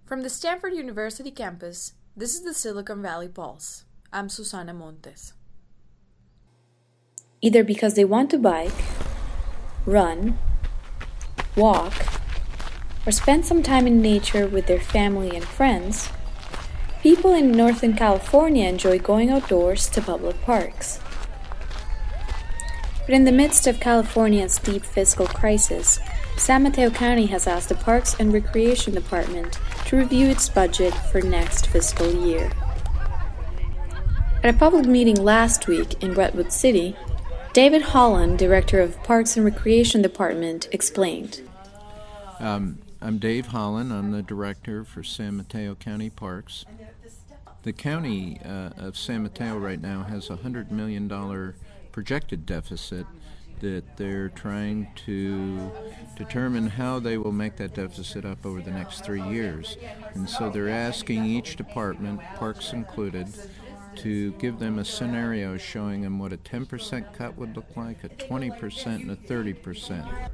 From the Stanford University campus, this is the Silicon Valley Pulse. I'm Susana Montes. Either because they want to bike, run, walk, or spend some time in nature with their family and friends, people in Northern California enjoy going outdoors to public parks. But in the midst of California's deep fiscal crisis, San Mateo County has asked the Parks and Recreation Department to review its budget for next fiscal year. At a public meeting last week in Redwood City, David Holland, Director of Parks and Recreation Department, explained. I'm Dave Holland. I'm the Director for San Mateo County Parks. The county of San Mateo right now has a $100 million projected deficit that they're trying to determine how they will make that deficit up over the next 3 years. And so they're asking each department, parks included, to give them a scenario showing them what a 10% cut would look like, a 20% and a 30%.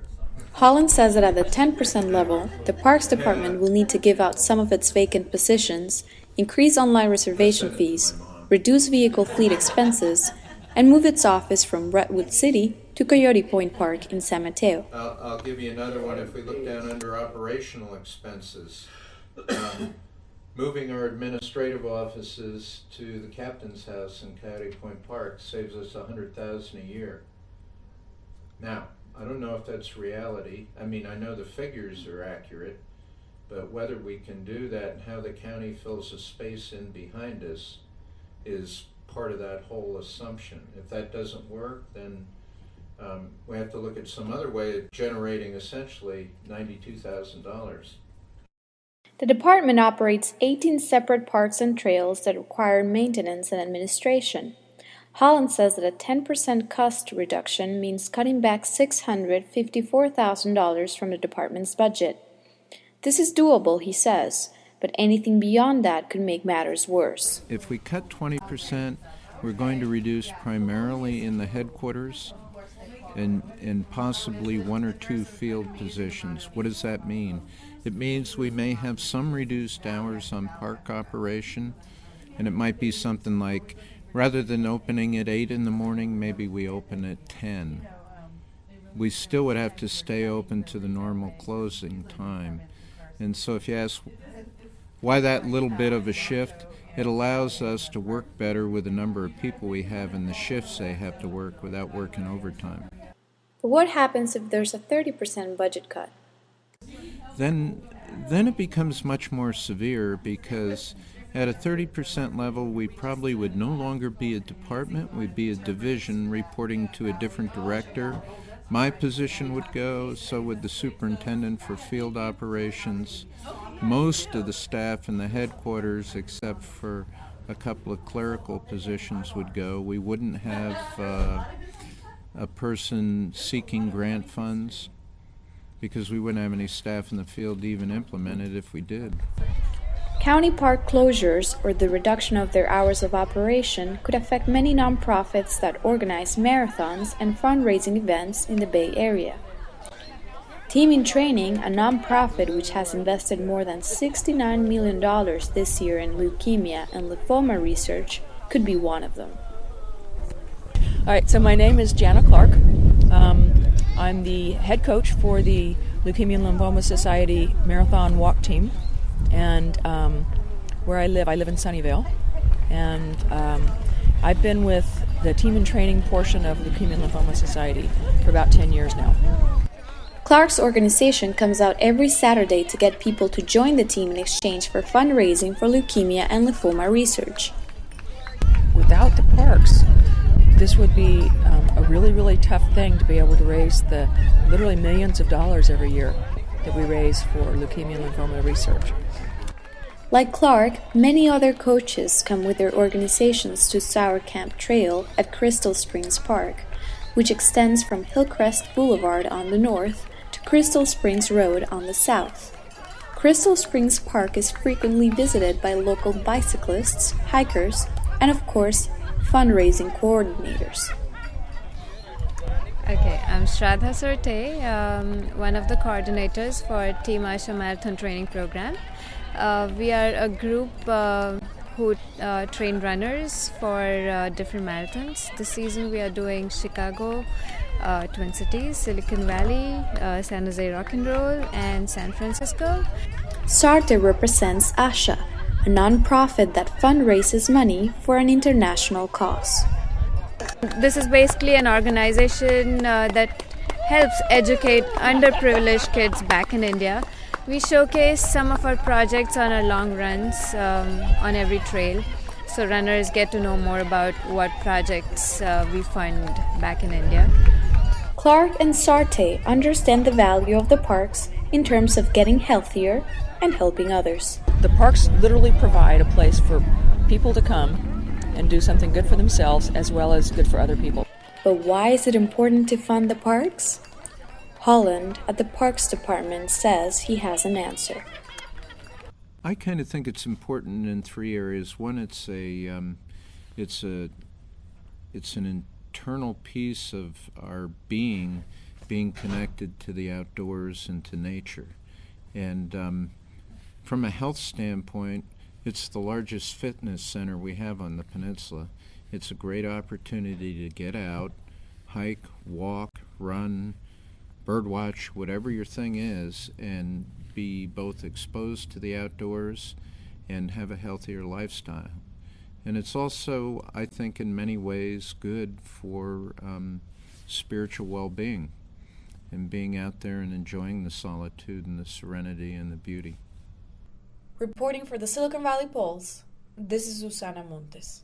Holland says that at the 10% level, the Parks Department will need to give out some of its vacant positions, increase online reservation fees, reduce vehicle fleet expenses, and move its office from Redwood City to Coyote Point Park in San Mateo. I'll give you another one. If we look down under operational expenses, moving our administrative offices to the captain's house in Coyote Point Park saves us $100,000 a year. Now, I don't know if that's reality. I mean, I know the figures are accurate, but whether we can do that and how the county fills a space in behind us is part of that whole assumption. If that doesn't work, then we have to look at some other way of generating essentially $92,000. The department operates 18 separate parks and trails that require maintenance and administration. Holland says that a 10% cost reduction means cutting back $654,000 from the department's budget. This is doable, he says, but anything beyond that could make matters worse. If we cut 20%, we're going to reduce primarily in the headquarters and possibly 1 or 2 field positions. What does that mean? It means we may have some reduced hours on park operation, and it might be something like, rather than opening at 8 in the morning, maybe we open at 10. We still would have to stay open to the normal closing time. And so if you ask why that little bit of a shift, it allows us to work better with the number of people we have and the shifts they have to work without working overtime. But what happens if there's a 30% budget cut? Then it becomes much more severe, because at a 30% level, we probably would no longer be a department, we'd be a division reporting to a different director. My position would go, so would the superintendent for field operations. Most of the staff in the headquarters, except for a couple of clerical positions, would go. We wouldn't have a person seeking grant funds, because we wouldn't have any staff in the field to even implement it if we did. County park closures or the reduction of their hours of operation could affect many nonprofits that organize marathons and fundraising events in the Bay Area. Team in Training, a nonprofit which has invested more than $69 million this year in leukemia and lymphoma research, could be one of them. All right, so my name is Jana Clark. I'm the head coach for the Leukemia and Lymphoma Society Marathon Walk Team. And where I live in Sunnyvale, and I've been with the Team in Training portion of Leukemia and Lymphoma Society for about 10 years now. Clark's organization comes out every Saturday to get people to join the team in exchange for fundraising for leukemia and lymphoma research. Without the parks, this would be a really, really tough thing to be able to raise the literally millions of dollars every year that we raise for leukemia and lymphoma research. Like Clark, many other coaches come with their organizations to Sour Camp Trail at Crystal Springs Park, which extends from Hillcrest Boulevard on the north to Crystal Springs Road on the south. Crystal Springs Park is frequently visited by local bicyclists, hikers, and of course, fundraising coordinators. Okay, I'm Shraddha Surte, one of the coordinators for Team Asha Marathon Training Program. We are a group who train runners for different marathons. This season we are doing Chicago, Twin Cities, Silicon Valley, San Jose Rock and Roll, and San Francisco. SARTE represents ASHA, a non-profit that fundraises money for an international cause. This is basically an organization that helps educate underprivileged kids back in India. We showcase some of our projects on our long runs on every trail, so runners get to know more about what projects we fund back in India. Clark and SARTE understand the value of the parks in terms of getting healthier and helping others. The parks literally provide a place for people to come and do something good for themselves as well as good for other people. But why is it important to fund the parks? Holland at the Parks Department says he has an answer. I kind of think it's important in three areas. One, it's an internal piece of our being connected to the outdoors and to nature. And from a health standpoint, it's the largest fitness center we have on the peninsula. It's a great opportunity to get out, hike, walk, run, birdwatch, whatever your thing is, and be both exposed to the outdoors and have a healthier lifestyle. And it's also, I think, in many ways good for spiritual well-being and being out there and enjoying the solitude and the serenity and the beauty. Reporting for the Silicon Valley Pulse, this is Susana Montes.